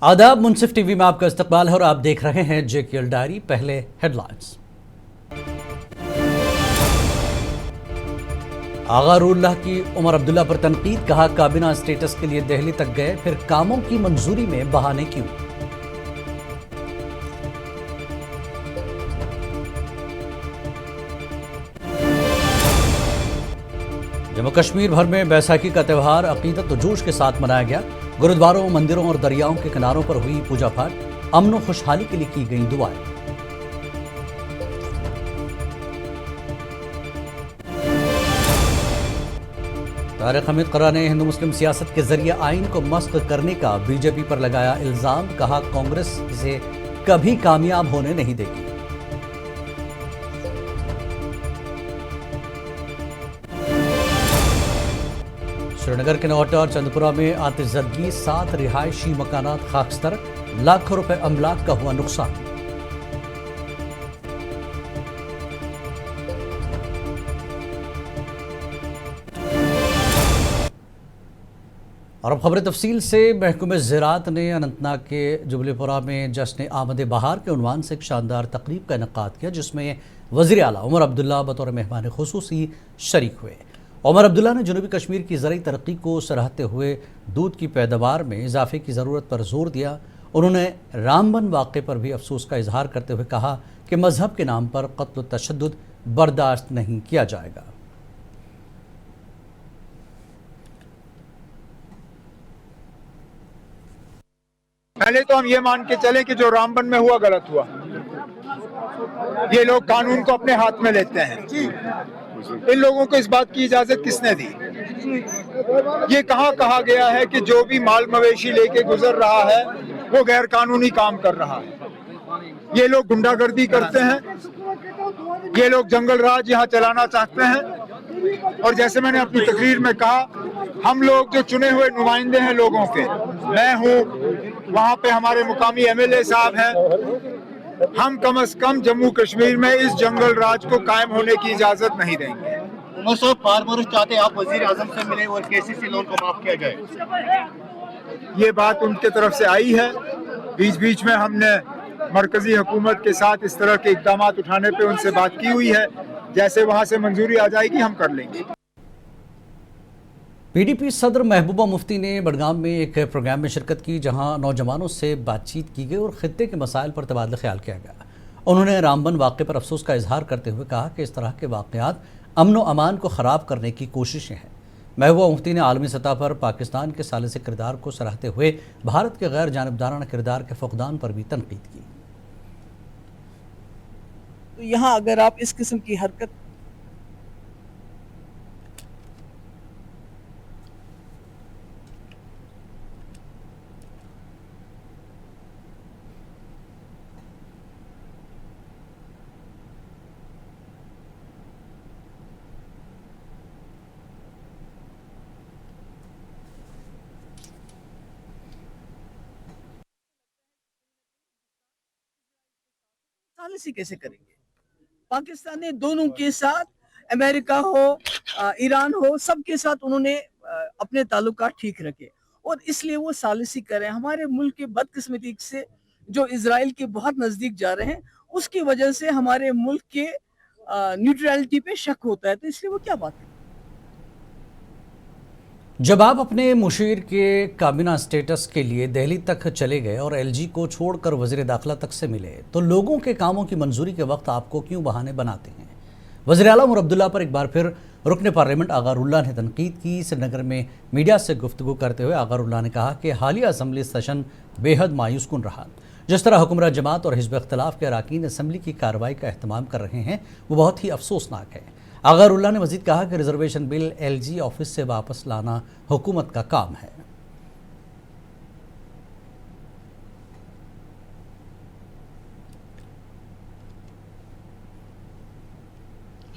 आदाब, मुनसिफ टीवी में आपका इस्तकबाल है और आप देख रहे हैं जेकेएल डायरी। पहले हेडलाइंस। आगारुल्लाह की उमर अब्दुल्ला पर तनकीद, कहा काबीना स्टेटस के लिए दिल्ली तक गए, फिर कामों की मंजूरी में बहाने क्यों। जम्मू कश्मीर भर में बैसाखी का त्यौहार अकीदत और जोश के साथ मनाया गया। गुरुद्वारों, मंदिरों और दरियाओं के किनारों पर हुई पूजा पाठ, अमन और खुशहाली के लिए की गई दुआएं। तारिक हमीद क़ुरा ने हिंदू मुस्लिम सियासत के जरिए आइन को मस्ख करने का बीजेपी पर लगाया इल्जाम, कहा कांग्रेस इसे कभी कामयाब होने नहीं देगी। श्रीनगर के नौहट्टा और चंदपुरा में आतिशज़दगी, 7 रिहायशी मकानात खाकस्तर, लाखों रुपए अमलाक का हुआ नुकसान। और अब खबरें तफसील से। महकूम ज़राअत ने अनंतनाग के जुबलीपुरा में जश्न आमद बहार के उन्वान से एक शानदार तकरीब का इनेकाद किया, जिसमें वज़ीर आला उमर अब्दुल्ला बतौर मेहमान खुसूसी शरीक हुए। उमर अब्दुल्ला ने जनूबी कश्मीर की ज़रई तरक्की को सराहते हुए दूध की पैदावार में इजाफे की ज़रूरत पर जोर दिया। उन्होंने रामबन वाक़े पर भी अफसोस का इजहार करते हुए कहा कि मजहब के नाम पर क़त्ल तशद्दुद बर्दाश्त नहीं किया जाएगा। पहले तो हम ये मान के चले कि जो रामबन में हुआ गलत हुआ। ये लोग कानून को अपने हाथ में लेते हैं। इन लोगों को इस बात की इजाजत किसने दी? ये कहाँ कहा गया है कि जो भी माल मवेशी लेके गुजर रहा है वो गैर कानूनी काम कर रहा है? ये लोग गुंडागर्दी करते हैं, ये लोग जंगल राज यहाँ चलाना चाहते हैं। और जैसे मैंने अपनी तकरीर में कहा, हम लोग जो चुने हुए नुमाइंदे हैं लोगों के, मैं हूँ, वहाँ पे हमारे मुकामी एमएलए साहब हैं, हम कम से कम जम्मू कश्मीर में इस जंगल राज को कायम होने की इजाजत नहीं देंगे। उमर साहब, फार्मर्स चाहते आप वजीर आजम से मिले और केसीसी लोन को माफ किया जाए। ये बात उनके तरफ से आई है। बीच बीच में हमने मरकजी हुकूमत के साथ इस तरह के इकदाम उठाने पे उनसे बात की हुई है। जैसे वहाँ से मंजूरी आ जाएगी हम कर लेंगे। पीडीपी सदर महबूबा मुफ्ती ने बडगाम में एक प्रोग्राम में शिरकत की, जहां नौजवानों से बातचीत की गई और खित्ते के मसाइल पर तबादला ख्याल किया गया। उन्होंने रामबन वाक़े पर अफसोस का इजहार करते हुए कहा कि इस तरह के वाक़यात अमन व अमान को ख़राब करने की कोशिशें हैं। महबूबा मुफ्ती ने आलमी सतह पर पाकिस्तान के सालिसी किरदार को सराहते हुए भारत के गैर जानिबदाराना किरदार के फुक़दान पर भी तनकीद की। तो यहाँ अगर आप इस किस्म की हरकत सालिसी कैसे करेंगे? पाकिस्तान ने दोनों के साथ, अमेरिका हो, ईरान हो, सबके साथ उन्होंने अपने ताल्लुकात ठीक रखे और इसलिए वो सालिसी कर रहे हैं। हमारे मुल्क के बदकिस्मती से जो इजराइल के बहुत नजदीक जा रहे हैं, उसकी वजह से हमारे मुल्क के न्यूट्रलिटी पे शक होता है। तो इसलिए वो क्या बात है? जब आप अपने मुशीर के काबीना स्टेटस के लिए दिल्ली तक चले गए और एलजी को छोड़कर वज़ीर दाखिला तक से मिले, तो लोगों के कामों की मंजूरी के वक्त आपको क्यों बहाने बनाते हैं? वज़ीर आला उमर अब्दुल्ला पर एक बार फिर रुकन पार्लियामेंट आगारुल्लाह ने तनकीद की। श्रीनगर में मीडिया से गुफ्तगू करते हुए आगारुल्लाह ने कहा कि हालिया असम्बली सेशन बेहद मायूस कुन रहा। जिस तरह हुक्मरान जमात और हिज़्ब इख्तिलाफ के अरकान असम्बली की कार्रवाई का एहतमाम कर रहे हैं, वो बहुत ही अफसोसनाक है। आगारुल्लाह ने मज़ीद कहा कि रिजर्वेशन बिल एलजी ऑफिस से वापस लाना हुकूमत का काम है।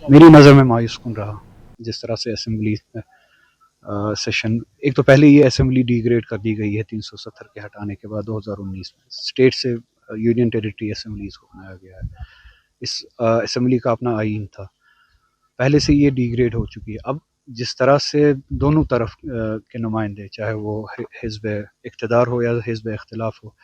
मेरी नज़र में मायूस कुन रहा जिस तरह से असेंबली सेशन, एक तो पहले ये असेंबली डिग्रेड कर दी गई है 370 के हटाने के बाद 2019 में स्टेट से यूनियन टेरिटरी असेंबलीज को बनाया गया है। इस असेंबली का अपना आइन था, पहले से ये डिग्रेड हो चुकी है। अब जिस तरह से दोनों तरफ के नुमाइंदे, चाहे वो हिज़्ब इक़्तिदार हो या हिज़्ब इख्तिलाफ हो,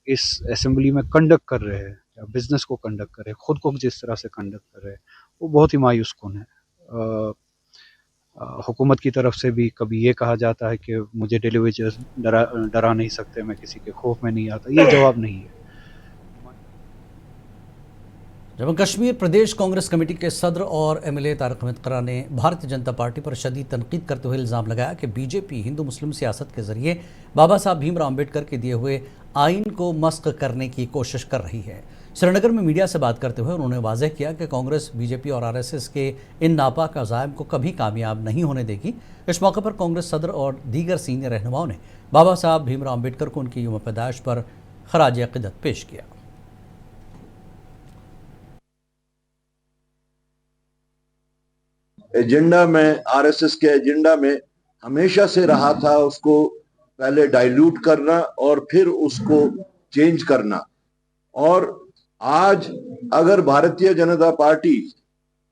इस असेंबली में कंडक्ट कर रहे हैं या बिज़नेस को कंडक्ट कर रहे हैं, ख़ुद को जिस तरह से कंडक्ट कर रहे हैं, वो बहुत ही मायूस कुन है। हुकूमत की तरफ से भी कभी ये कहा जाता है कि मुझे टेलीविजन डरा नहीं सकते, मैं किसी के खौफ में नहीं आता। ये जवाब नहीं है। जम्मू कश्मीर प्रदेश कांग्रेस कमेटी के सदर और एमएलए तारिक अहमद क़रा ने भारतीय जनता पार्टी पर शदीद तनकीद करते हुए इल्ज़ाम लगाया कि बीजेपी हिंदू मुस्लिम सियासत के जरिए बाबा साहब भीमराव अम्बेडकर के दिए हुए आइन को मस्क करने की कोशिश कर रही है। श्रीनगर में मीडिया से बात करते हुए उन्होंने वाज़ेह किया कि कांग्रेस बीजेपी और आरएसएस के इन नापाक अज़ाइम को कभी कामयाब नहीं होने देगी। इस मौके पर कांग्रेस सदर और दीगर सीनियर रहनुमाओं ने बाबा साहब भीमराव अम्बेडकर को उनकी यौम पैदाइश पर खराज अक़ीदत पेश किया। एजेंडा में, आरएसएस के एजेंडा में हमेशा से रहा था उसको पहले डाइल्यूट करना और फिर उसको चेंज करना। और आज अगर भारतीय जनता पार्टी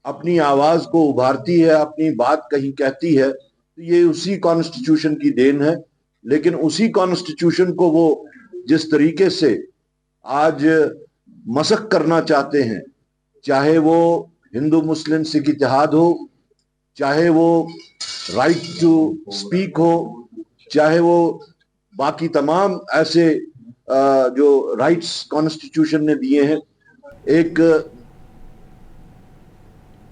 अपनी आवाज को उभारती है, अपनी बात कहीं कहती है, तो ये उसी कॉन्स्टिट्यूशन की देन है। लेकिन उसी कॉन्स्टिट्यूशन को वो जिस तरीके से आज मसक करना चाहते हैं, चाहे वो हिंदू मुस्लिम सिख इत्तेहाद हो, चाहे वो राइट टू स्पीक हो, चाहे वो बाकी तमाम ऐसे जो राइट्स कॉन्स्टिट्यूशन ने दिए हैं। एक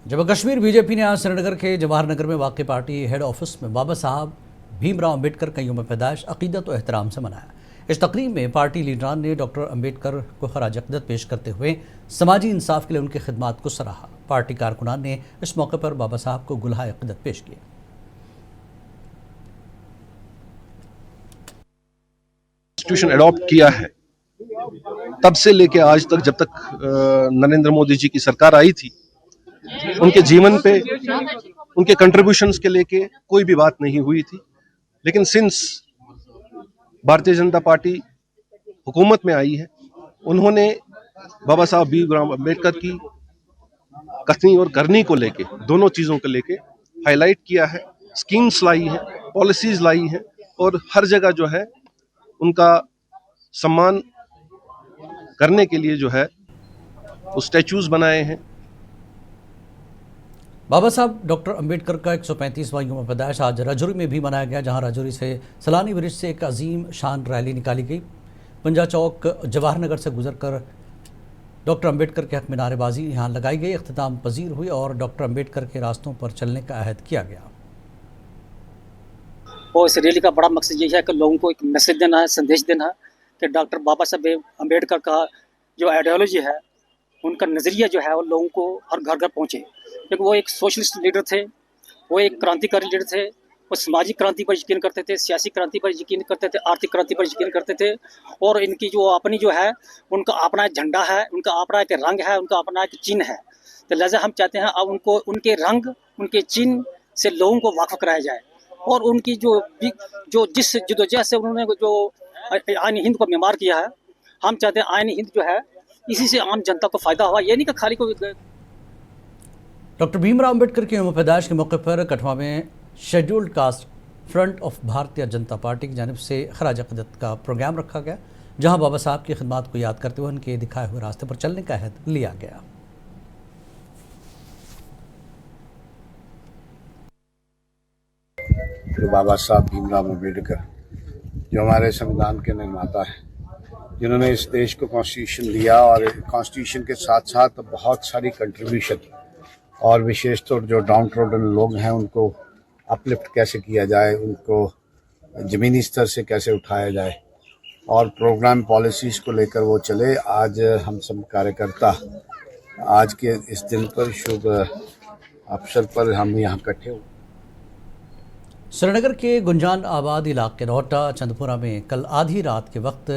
जम्मू कश्मीर बीजेपी ने आज श्रीनगर के जवाहर नगर में वाक़ पार्टी हेड ऑफिस में बाबा साहब भीमराव अम्बेडकर का यौम पैदाइश अक़ीदत और एहतराम से मनाया। इस तकरीब में पार्टी लीडरान ने डॉक्टर अम्बेडकर को खराज अक़ीदत पेश करते हुए समाजी इंसाफ के लिए उनकी खिदमात को सराहा। पार्टी कारकुनान ने इस मौके पर बाबा साहब को गुलहा अक़ीदत पेश किया। कॉन्स्टिट्यूशन अडॉप्ट किया है तब से लेके आज तक, जब तक नरेंद्र मोदी जी की सरकार आई थी, उनके जीवन पे, उनके कंट्रीब्यूशंस के लेके कोई भी बात नहीं हुई थी। लेकिन सिंस भारतीय जनता पार्टी हुकूमत में आई है, उन्होंने बाबा साहब भीमराव अम्बेडकर की कथनी और करनी को लेके, दोनों चीज़ों को लेके हाईलाइट किया है, स्कीम्स लाई हैं, पॉलिसीज लाई हैं और हर जगह जो है उनका सम्मान करने के लिए जो है वो स्टैचूज बनाए हैं। बाबा साहब डॉक्टर अम्बेडकर का 135वां यौम पैदाइश आज राजौरी में भी मनाया गया, जहां राजौरी से सलानी ब्रिज से एक अजीम शान रैली निकाली गई। पंजा चौक जवाहर नगर से गुजरकर डॉक्टर अम्बेडकर के हक में नारेबाजी यहाँ लगाई गई, इख्तिताम पजीर हुई और डॉक्टर अम्बेडकर के रास्तों पर चलने का अहद किया गया। और इस रैली का बड़ा मकसद ये है कि लोगों को एक मैसेज देना है, संदेश देना है कि डॉक्टर बाबा साहब अम्बेडकर का जो आइडियोलॉजी है, उनका नज़रिया जो है वो लोगों को हर घर घर पहुँचे। क्योंकि वो एक सोशलिस्ट लीडर थे, वो एक क्रांतिकारी लीडर थे, वो सामाजिक क्रांति पर यकीन करते थे, सियासी क्रांति पर यकीन करते थे, आर्थिक क्रांति पर यकीन करते थे। और इनकी जो अपनी जो है, उनका अपना झंडा है, उनका अपना एक रंग है, उनका अपना एक चिन्ह है। तो लिहाजा हम चाहते हैं अब उनको, उनके रंग, उनके चिन्ह से लोगों को वाक़िफ़ कराया जाए। और उनकी जो जिस जदोजहद से उन्होंने जो आइन हिंद को मेमार किया है, हम चाहते हैं आइन हिंद जो है इसी से आम जनता को फ़ायदा हुआ, ये नहीं कि खाली को। डॉक्टर भीमराव अम्बेडकर की यौम पैदाइश के मौके पर कठवा में scheduled caste front of Bharatiya Janata party की जानिब से खराज अक़ीदत का प्रोग्राम रखा गया, जहां बाबा साहब की खिदमत को याद करते हुए उनके दिखाए हुए रास्ते पर चलने का अहद लिया गया। तो बाबा साहब भीमराव अम्बेडकर जो हमारे संविधान के निर्माता हैं, जिन्होंने इस देश को कॉन्स्टिट्यूशन दिया और कॉन्स्टिट्यूशन के साथ साथ बहुत सारी कंट्रीब्यूशन और विशेष तौर जो डाउन ट्रोडन लोग हैं उनको अपलिफ्ट कैसे किया जाए, उनको ज़मीनी स्तर से कैसे उठाया जाए और प्रोग्राम पॉलिसीज़ को लेकर वो चले। आज हम सब कार्यकर्ता आज के इस दिन पर शुभ अवसर पर हम यहाँ इकट्ठे हुए। श्रीनगर के गुंजान आबाद इलाके नोटा चंदपुरा में कल आधी रात के वक्त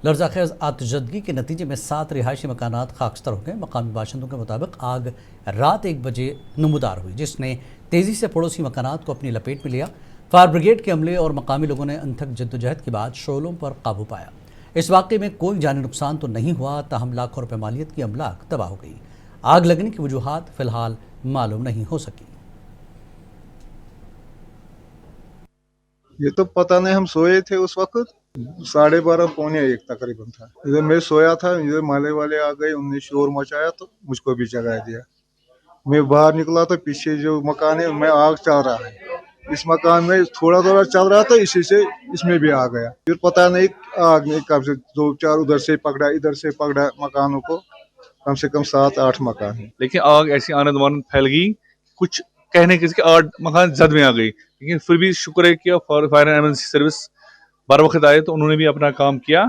लर्ज़ाखेज़ आतिशज़दगी के नतीजे में 7 रिहायशी मकानात खाकस्तर हो गए। मकामी बाशिंदों के मुताबिक आग रात 1 बजे नमूदार हुई, जिसने तेज़ी से पड़ोसी मकानात को अपनी लपेट में लिया। फायर ब्रिगेड के अमले और मकामी लोगों ने अनथक जद्दोजहद के बाद शोलों पर काबू पाया। इस वाक़े में कोई जानी नुकसान तो नहीं हुआ, ताहम लाखों रुपये मालियत की अमलाक तबाह हो गई। आग लगने की वजूहात फ़िलहाल मालूम नहीं हो सकी। ये तो पता नहीं, हम सोए थे उस वक्त 12:30 पौने 1 तकरीबन था। इधर मैं सोया था, इधर माले वाले आ गए, उन्होंने शोर मचाया तो मुझको भी जगा दिया। मैं बाहर निकला तो पीछे जो मकान है उनमें आग चल रहा है। इस मकान में थोड़ा थोड़ा चल रहा था, इसी से इसमें भी आ गया। फिर पता नहीं आग ने कब से 2-4 उधर से पकड़ा, इधर से पकड़ा मकानों को, कम से कम 7-8 मकान है। लेकिन आग ऐसी आनंद मानंद फैल गई, कुछ कहने की 8 मकान जद में आ गई। लेकिन फिर भी शुक्र है कि फायर एंड एमरजेंसी सर्विस बर वक्त आए तो उन्होंने भी अपना काम किया,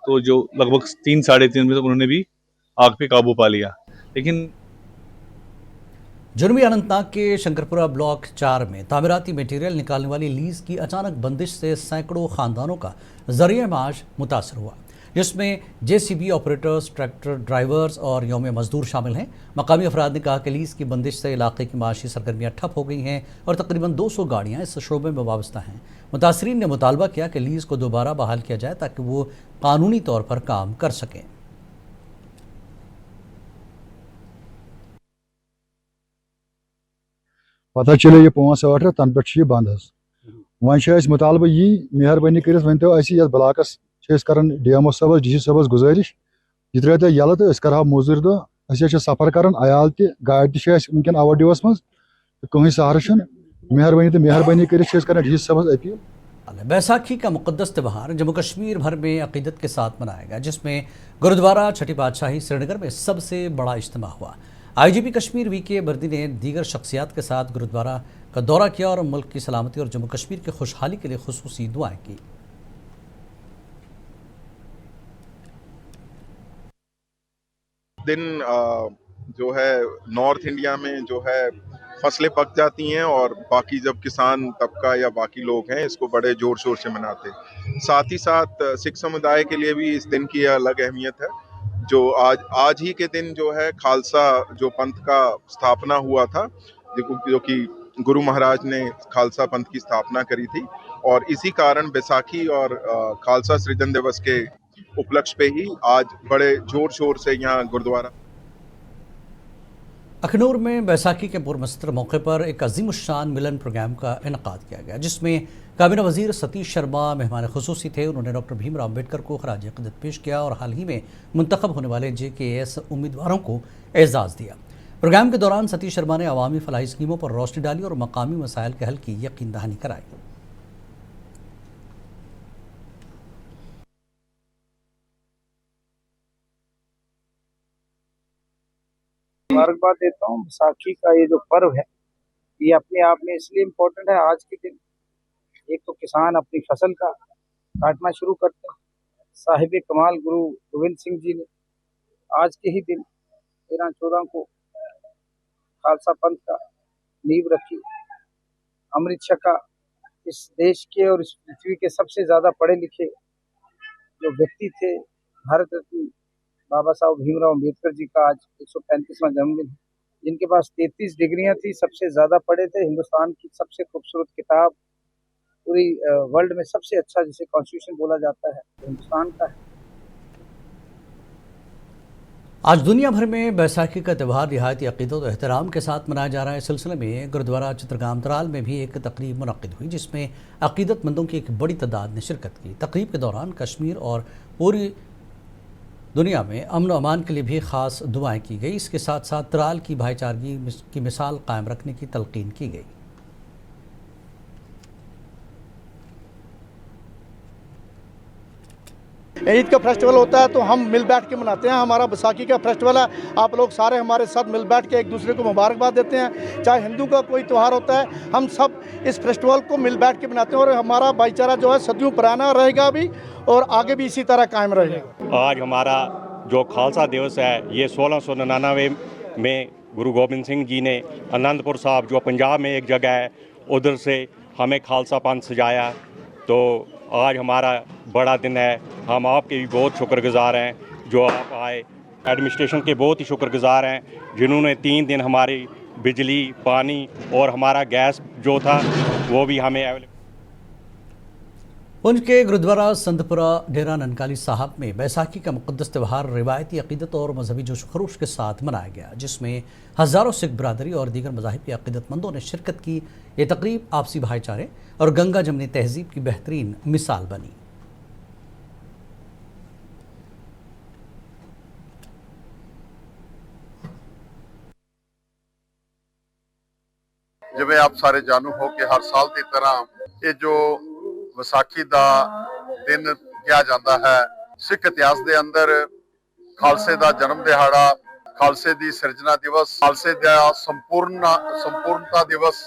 तो जो लगभग 3-3:30 बजे तक उन्होंने भी आग पे काबू पा लिया। लेकिन जनूबी अनंतनाग के शंकरपुरा ब्लॉक 4 में तामीराती मटेरियल निकालने वाली लीज की अचानक बंदिश से सैकड़ों खानदानों का जरिए माश मुतासर हुआ, जिसमें जेसीबी ऑपरेटर्स, ट्रैक्टर ड्राइवर्स और यौम मजदूर शामिल हैं। मकामी अफराद ने कहा कि लीज की बंदिश से इलाके की माशी सरगर्मियाँ ठप हो गई हैं और तकरीबन 200 गाड़ियाँ इस शोबे में वाबस्ता हैं। मुतासरीन ने मुतालबा किया कि लीज को दोबारा बहाल किया जाए ताकि वो कानूनी तौर पर काम कर सकें। पता चले ये 5-8 तन पे बंद वन मुतालबा यी मेहरबानी कर वन तो ब्लाकस कर DMO सबस DC सबस गुजारिश यह त्रो यल तो कर मजूर दह सफर कर अयाल गाड़ तन आवडियोस मज कहीं सहारा मेहरबानी कर DC सबस अपील। बैसाखी का मुक़द्दस त्यौहार जम्मू कश्मीर भर में अक़ीदत के साथ मनाया गया, जिसमें गुरुद्वारा छठी पातशाही श्रीनगर में सबसे बड़ा इज्तिमा हुआ। IGP कश्मीर VK बर्दी ने दीगर शख्सियात के साथ गुरुद्वारा का दौरा किया और मुल्क की सलामती और जम्मू कश्मीर की खुशहाली के लिए खुसूसी दुआएं की। दिन जो है नॉर्थ इंडिया में जो है फसलें पक जाती हैं और बाकी जब किसान तबका या बाकी लोग हैं इसको बड़े जोर शोर से मनाते हैं। साथ ही साथ सिख समुदाय के लिए भी इस दिन की अलग अहमियत है। जो आज ही के दिन जो है खालसा जो पंथ का स्थापना हुआ था, जो कि गुरु महाराज ने खालसा पंथ की स्थापना करी थी, और इसी कारण बैसाखी और खालसा सृजन दिवस के उपलक्ष्य पे ही आज बड़े जोर शोर से यहाँ गुरुद्वारा अखनूर में बैसाखी के पुरमस्तर मौके पर एक अजीमुश्शान मिलन प्रोग्राम का इनकाद किया गया, जिसमें काबीना वजीर सतीश शर्मा मेहमान खुसूसी थे। उन्होंने डॉक्टर भीमराव अम्बेडकर को खराज अक़ीदत पेश किया और हाल ही में मुंतखब होने वाले JKS उम्मीदवारों को एजाज़ दिया। प्रोग्राम के दौरान सतीश शर्मा ने अवामी फलाही स्कीमों पर रोशनी डाली और मकामी मसाइल के हल की यकीन दहानी कराई। मुबारकबाद देता हूँ। बैसाखी का ये जो पर्व है ये अपने आप में इसलिए इम्पोर्टेंट है। आज के दिन एक तो किसान अपनी फसल का काटना शुरू करते हैं। साहिब कमाल गुरु गोविंद सिंह जी ने आज के ही दिन 13-14 को खालसा पंथ का नींव रखी। अमृत छका इस देश के और इस पृथ्वी के सबसे ज़्यादा पढ़े लिखे जो व्यक्ति थे, भारत रत्न बाबा साहब भीमराव अम्बेडकर जी का आज 135वां जन्मदिन है, जिनके पास 33 डिग्रियां थी, सबसे ज़्यादा पढ़े थे। हिंदुस्तान की सबसे खूबसूरत किताब, पूरी वर्ल्ड में सबसे अच्छा जिसे कॉन्स्टिट्यूशन बोला जाता है हिंदुस्तान का है। आज दुनिया भर में बैसाखी का त्यौहार निहायती अक़ीदत और एहतराम के साथ मनाया जा रहा है। इस सिलसिले में गुरुद्वारा चित्रगाम तराल में भी एक तकरीब मुनक़्क़िद हुई, जिसमें अक़ीदतमंदों की एक बड़ी तादाद ने शिरकत की। तकरीब के दौरान कश्मीर और पूरी दुनिया में अमन व अमान के लिए भी ख़ास दुआएं की गई। इसके साथ साथ तराल की भाईचारगी की मिसाल कायम रखने की तलक़ीन की गई। ईद का फेस्टिवल होता है तो हम मिल बैठ के मनाते हैं। हमारा बैसाखी का फेस्टिवल है, आप लोग सारे हमारे साथ मिल बैठ के एक दूसरे को मुबारकबाद देते हैं। चाहे हिंदू का कोई त्यौहार होता है, हम सब इस फेस्टिवल को मिल बैठ के मनाते हैं और हमारा भाईचारा जो है सदियों पुराना रहेगा भी और आगे भी इसी तरह कायम रहेगा। आज हमारा जो खालसा दिवस है ये 1699 में गुरु गोबिंद सिंह जी ने आनंदपुर साहब जो पंजाब में एक जगह है उधर से हमें खालसा पंथ सजाया। तो आज हमारा बड़ा दिन है। हम आपके भी बहुत शुक्रगुजार हैं जो आप आए। एडमिनिस्ट्रेशन के बहुत ही शुक्रगुजार हैं जिन्होंने 3 दिन हमारी बिजली, पानी और हमारा गैस जो था वो भी हमें अवेलेबल। उनके गुरुद्वारा संतपुरा डेरा ननकाली साहब में बैसाखी का मुक़द्दस त्यौहार रिवायती अक़ीदत और मजहबी जोश खरोश के साथ मनाया गया, जिसमें हज़ारों सिख बरदरी और दीगर मज़ाहिब के अक़ीदतमंदों ने शिरकत की। ये तकरीब आपसी भाईचारे और गंगा जमनी तहजीब की बेहतरीन मिसाल बनी। जिवें आप सारे जानू हो कि हर साल की तरह ये जो विसाखी का दिन किया जाता है, सिख इतिहास के अंदर खालसे का जन्म दिहाड़ा, खालसे की सिरजना दिवस, खालसे का संपूर्णता दिवस,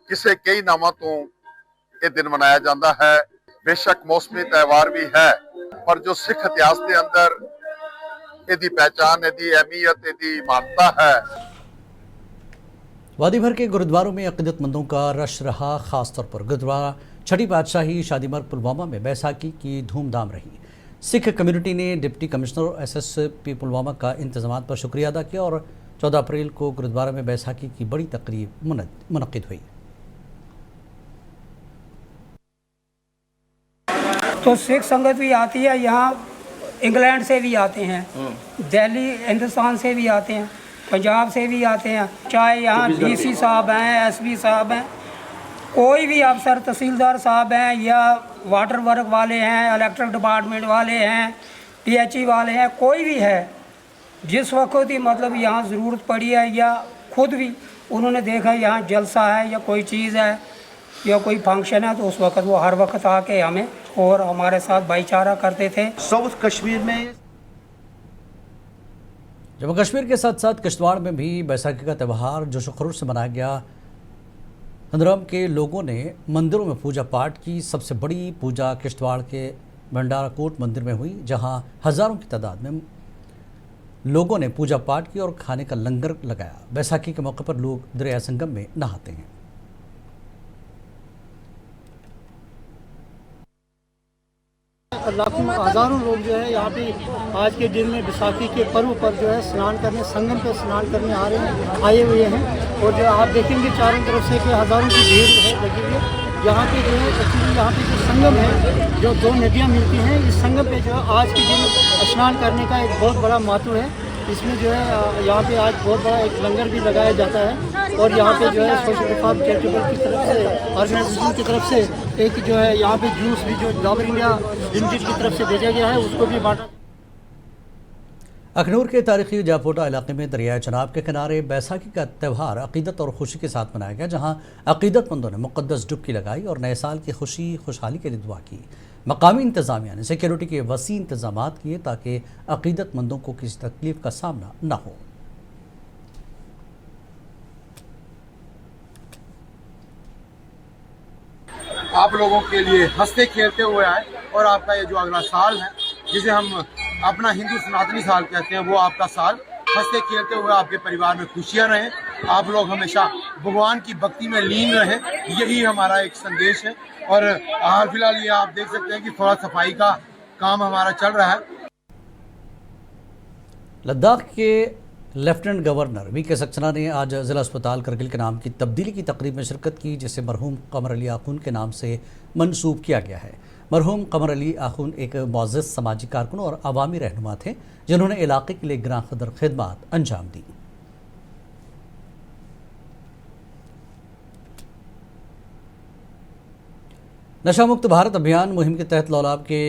किसे कई नामों तो ये दिन मनाया जाता है। बेशक मौसमी त्यौहार भी है, पर जो सिख इतिहास के अंदर इसकी पहचान, इसकी अहमियत, इसकी महत्ता है। वादी भर के गुरुद्वारों में अक़ीदतमंदों का रश रहा। खासतौर पर गुरुद्वारा छठी बादशाही शादीमर्ग पुलवामा में बैसाखी की धूमधाम रही। सिख कम्युनिटी ने डिप्टी कमिश्नर एसएसपी पुलवामा का इंतजाम पर शुक्रिया अदा किया और 14 अप्रैल को गुरुद्वारा में बैसाखी की बड़ी तकरीब मुनक्किद हुई। तो सिख संगत भी आती है, यहाँ इंग्लैंड से भी आते हैं, दिल्ली हिंदुस्तान से भी आते हैं, पंजाब से भी आते हैं, चाहे यहाँ डीसी साहब हैं, एसपी साहब हैं, कोई भी अफसर, तहसीलदार साहब हैं या वाटर वर्क वाले हैं, इलेक्ट्रिक डिपार्टमेंट वाले हैं, पीएचई वाले हैं, कोई भी है, जिस वक्त ही मतलब यहाँ ज़रूरत पड़ी है या खुद भी उन्होंने देखा यहाँ जलसा है या कोई चीज़ है या कोई फंक्शन है, तो उस वक्त वो हर वक्त आके हमें और हमारे साथ भाईचारा करते थे। साउथ कश्मीर में, जम्मू कश्मीर के साथ साथ किश्तवाड़ में भी बैसाखी का त्यौहार जोश खरोश से मनाया गया। हंदराम के लोगों ने मंदिरों में पूजा पाठ की। सबसे बड़ी पूजा किश्तवाड़ के भंडारा कोट मंदिर में हुई, जहां हज़ारों की तादाद में लोगों ने पूजा पाठ की और खाने का लंगर लगाया। बैसाखी के मौके पर लोग दरिया संगम में नहाते हैं। लाखों हज़ारों लोग जो है यहाँ पे आज के दिन में बैसाखी के पर्व पर जो है स्नान करने, संगम पे स्नान करने आए हुए हैं। और जो आप देखेंगे चारों तरफ से कि हज़ारों की भीड़ है लगी हुई है। यहाँ पे जो है एक्चुअली यहाँ पे जो संगम है, जो दो नदियाँ मिलती हैं, इस संगम पे जो है आज के दिन स्नान करने का एक बहुत बड़ा महत्व है। इसमें जो है यहाँ पे आज बहुत बड़ा एक लंगर भी लगाया जाता है और यहाँ पे जो है सोशल रिफॉर्म चैरिटेबल की तरफ से, ऑर्गेनाइजेशन की तरफ से एक जो है यहाँ पे जूस भी जो डाबर इंडिया लिमिटेड की तरफ से भेजा गया है, उसको भी बांटा। अखनूर के तारीखी जापोटा इलाके में दरियाए चनाब के किनारे बैसाखी का त्यौहार अक़ीदत और खुशी के साथ मनाया गया, जहाँ अक़ीदतमंदों ने मुक़द्दस डुबकी लगाई और नए साल की खुशी खुशहाली के लिए दुआ की। मकामी इंतज़ामिया ने सिक्योरिटी के वसी इंतजाम किए ताकि अक़ीदतमंदों को किसी तकलीफ का सामना न हो। आप लोगों के लिए हंसते खेलते हुए आए और आपका ये जो अगला साल है, जिसे हम अपना हिंदू सनातनी साल कहते हैं, वो आपका साल हंसते खेलते हुए आपके परिवार में खुशियां रहें, आप लोग हमेशा भगवान की भक्ति में लीन रहें, यही हमारा एक संदेश है। और हाल फिलहाल ये आप देख सकते हैं कि थोड़ा सफाई का काम हमारा चल रहा है। लद्दाख के लेफ्टिनेंट गवर्नर वी के सक्सेना ने आज ज़िला अस्पताल करगिल के नाम की तब्दीली की तकरीब में शिरकत की, जिसे मरहूम कमर अली आखून के नाम से मंसूब किया गया है। मरहूम कमर अली आखून एक मुअज़्ज़ज़ समाजी कारकुन और अवामी रहनुमा थे, जिन्होंने इलाके के लिए ग्रां कदर खिदमत अंजाम दी। नशा मुक्त भारत अभियान मुहिम के तहत लौलाब के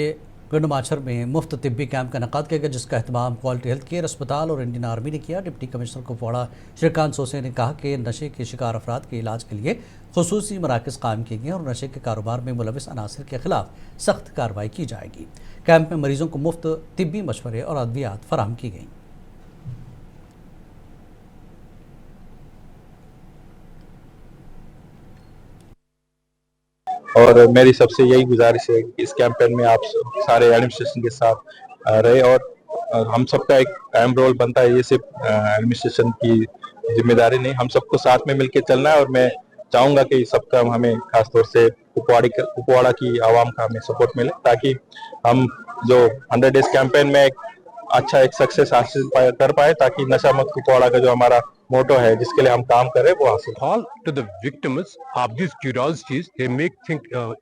गंडमाछर में मुफ्त तिब्बी कैंप का इनेकाद किया गया, जिसका अहतमाम क्वालिटी हेल्थ केयर अस्पताल और इंडियन आर्मी ने किया। डिप्टी कमिश्नर कुपवाड़ा श्रीकांत सोसे ने कहा कि नशे के शिकार अफराद के इलाज के लिए खुसूसी मराकज़ कायम किए गए और नशे के कारोबार में मुलविस अनासर के खिलाफ सख्त कार्रवाई की जाएगी। कैंप में मरीजों को मुफ्त तिब्बी मशवरे और अद्वियात फराहम की गई। और मेरी सबसे यही गुजारिश है कि इस कैंपेन में आप सारे एडमिनिस्ट्रेशन के साथ रहे और हम सबका एक अहम रोल बनता है। ये सिर्फ एडमिनिस्ट्रेशन की जिम्मेदारी नहीं, हम सबको साथ में मिलकर चलना है और मैं चाहूँगा कि सबका हमें खासतौर से कुपवाड़ा की आवाम का हमें सपोर्ट मिले, ताकि हम जो 100 डेज कैंपेन में अच्छा एक सक्सेस हासिल कर पाए, ताकि नशा मुक्त कुपवाड़ा का जो हमारा मोटो है जिसके लिए हम काम कर रहे हैं वो हासिल। All to the victims of these curiosities, they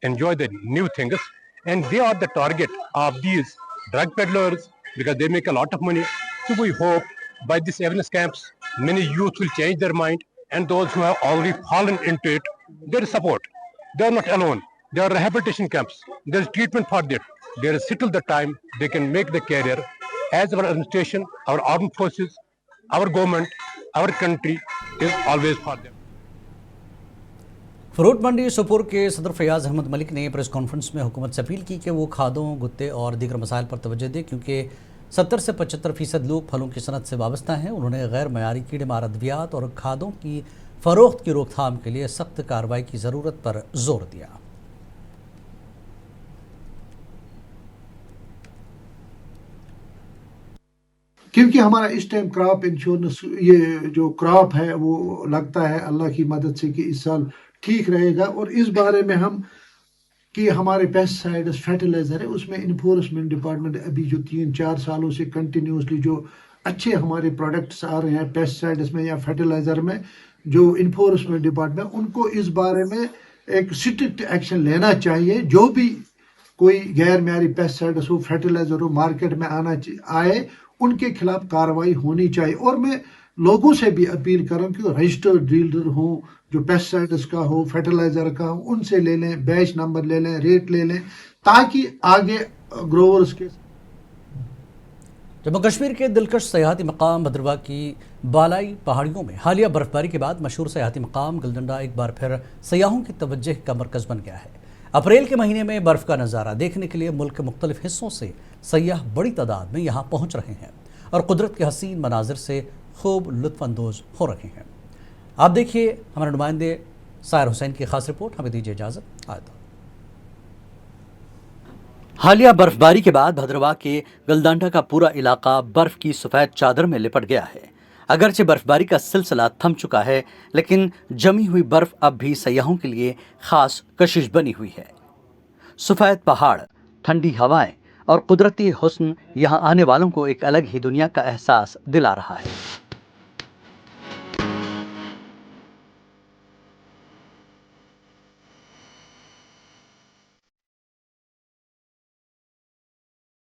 enjoy the new things, and they are the target of these drug peddlers because they make a lot of money. So we hope by these awareness camps, many youth will change their mind, and those who have already fallen into it, there is support. They are not alone. There are rehabilitation camps. There is treatment for that. There is still the time they can make the career as our administration, our armed forces, our government, our country is always for them. Fruit mandi Sopore के सदर फयाज अहमद मलिक ने press conference में हुकूमत से appeal की कि वो खादों, गुत्ते और दीगर मसाइल पर तवज्जो दे, क्योंकि 70 से 75% लोग फलों की सनत से वाबस्ता हैं। उन्होंने गैर मयारी कीड़े मार अद्वियात और खादों की फ़रोख्त की रोकथाम के लिए सख्त कार्रवाई की ज़रूरत पर जोर दिया। क्योंकि हमारा इस टाइम क्रॉप इंश्योरेंस, ये जो क्रॉप है वो लगता है अल्लाह की मदद से कि इस साल ठीक रहेगा। और इस बारे में हम कि हमारे पेस्टिसाइड्स, फर्टिलाइज़र है, उसमें इन्फोर्समेंट डिपार्टमेंट अभी जो 3-4 सालों से कंटिन्यूसली जो अच्छे हमारे प्रोडक्ट्स आ रहे हैं पेस्टिसाइड्स में या फर्टिलाइज़र में, जो इन्फोर्समेंट डिपार्टमेंट, उनको इस बारे में एक स्ट्रिक्ट एक्शन लेना चाहिए। जो भी कोई गैर म्यारी पेस्टिसाइड्स हो, फर्टिलाइज़र हो, मार्केट में आए, उनके खिलाफ कार्रवाई होनी चाहिए। और मैं लोगों से भी अपील करूं कि रजिस्टर्ड डीलर हो, जो पेस्टिसाइड्स का हो, फर्टिलाइजर का हो, उनसे ले लें, बैच नंबर ले लें, रेट ले लें, ताकि आगे ग्रोवर्स के। जम्मू कश्मीर के दिलकश सयाहती मकाम भद्रवाह की बालाई पहाड़ियों में हालिया बर्फबारी के बाद मशहूर सयाहती मकाम गलदंडा एक बार फिर सयाहों की तवज्जो का मरकज़ बन गया है। अप्रैल के महीने में बर्फ़ का नज़ारा देखने के लिए मुल्क के मुख्तलिफ हिस्सों से सयाह बड़ी तादाद में यहाँ पहुँच रहे हैं और कुदरत के हसीन मनाजिर से खूब लुत्फ़अंदोज़ हो रहे हैं। आप देखिए हमारे नुमाइंदे सायर हुसैन की खास रिपोर्ट। हमें दीजिए इजाज़त। आयत हालिया बर्फबारी के बाद भद्रवाह के गलदांडा का पूरा इलाका बर्फ की सफ़ेद चादर में लिपट गया है। अगरचे बर्फबारी का सिलसिला थम चुका है, लेकिन जमी हुई बर्फ अब भी सयाहों के लिए खास कशिश बनी हुई है। सफ़ेद पहाड़, ठंडी हवाएं और कुदरती हुस्न यहाँ आने वालों को एक अलग ही दुनिया का एहसास दिला रहा है।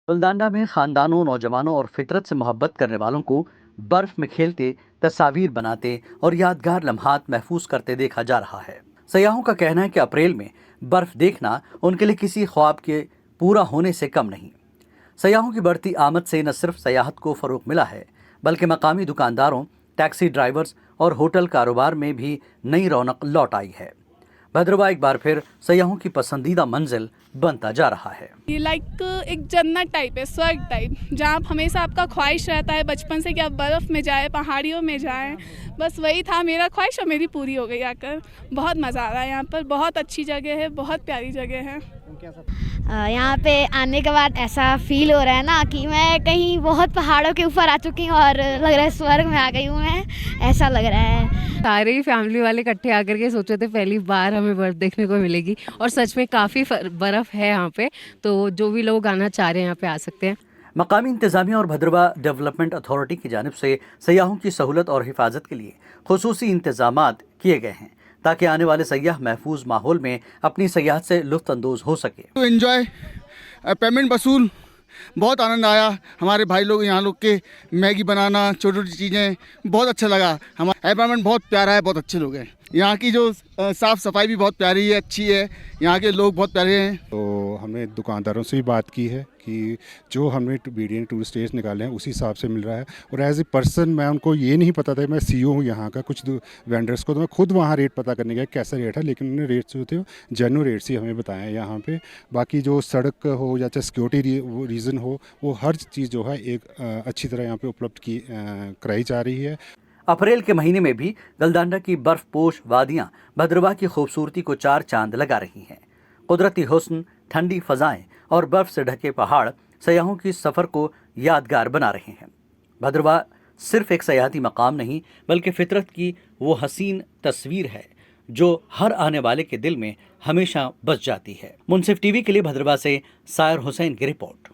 गलदांडा में खानदानों, नौजवानों और फितरत से मोहब्बत करने वालों को बर्फ में खेलते, तस्वीर बनाते और यादगार लम्हात महफूज करते देखा जा रहा है। सयाहों का कहना है कि अप्रैल में बर्फ देखना उनके लिए किसी ख्वाब के पूरा होने से कम नहीं। सयाहों की बढ़ती आमद से न सिर्फ सयाहत को फ़रोग़ मिला है, बल्कि मकामी दुकानदारों, टैक्सी ड्राइवर्स और होटल कारोबार में भी नई रौनक लौट आई है। भद्रवाह एक बार फिर सयाहों की पसंदीदा मंजिल बनता जा रहा है। ये लाइक एक जन्नत टाइप है, स्वर्ग टाइप, जहाँ आप हमेशा आपका ख्वाहिश रहता है बचपन से कि आप बर्फ़ में जाएं, पहाड़ियों में जाएं। बस वही था मेरा ख्वाहिश और मेरी पूरी हो गई आकर। बहुत मज़ा आ रहा है यहाँ पर, बहुत अच्छी जगह है, बहुत प्यारी जगह है। यहाँ पे आने के बाद ऐसा फील हो रहा है ना कि मैं कहीं बहुत पहाड़ों के ऊपर आ चुकी हूँ और लग रहा है स्वर्ग में आ गई हूँ मैं, ऐसा लग रहा है। सारे ही फैमिली वाले इकट्ठे आकर के सोचे थे पहली बार हमें बर्फ़ देखने को मिलेगी, और सच में काफ़ी बर्फ़ है यहाँ पे, तो जो भी लोग आना चाह रहे हैं यहाँ पे आ सकते हैं। मकामी इंतज़ामिया और भद्रवाह डेवलपमेंट अथॉरिटी की जानिब से सयाहों की सहूलत और हिफाजत के लिए खुसूसी इंतज़ामात किए गए हैं, ताकि आने वाले सयाह महफूज माहौल में अपनी सयाहत से लुत्फ़अंदोज़ हो सके। तो एंजॉय, पेमेंट वसूल, बहुत आनंद आया। हमारे भाई लोग यहाँ लोग के मैगी बनाना, छोटी छोटी चीज़ें, बहुत अच्छा लगा। हमारा एनवायरनमेंट बहुत प्यारा है, बहुत अच्छे लोग हैं। यहाँ की जो साफ़ सफाई भी बहुत प्यारी है, अच्छी है। यहाँ के लोग बहुत प्यारे हैं। तो हमने दुकानदारों से भी बात की है कि जो हमने BDN टूरिस्ट डेज निकाले हैं उसी हिसाब से मिल रहा है। और एज ए पर्सन मैं उनको ये नहीं पता था, मैं CEO हूँ यहाँ का, कुछ वेंडर्स को तो मैं खुद वहाँ रेट पता करने गया कैसा रेट है, लेकिन उन्होंने रेट्स जो थे जेन्युइन रेट्स ही हमें बताए हैं यहाँ पे। बाकी जो सड़क हो या चाहे सिक्योरिटी रीज़न हो, वो हर चीज़ जो है एक अच्छी तरह यहाँ पे उपलब्ध कराई जा रही है। अप्रैल के महीने में भी गलदांडा की बर्फपोश वादियां भद्रवाह की खूबसूरती को चार चांद लगा रही हैं। कुदरती हुस्न, ठंडी फजाएं और बर्फ से ढके पहाड़ सयाहों की सफ़र को यादगार बना रहे हैं। भद्रवाह सिर्फ एक सयाहती मकाम नहीं, बल्कि फितरत की वो हसीन तस्वीर है जो हर आने वाले के दिल में हमेशा बस जाती है। मुनसिफ TV के लिए भद्रवाह से सायर हुसैन की रिपोर्ट।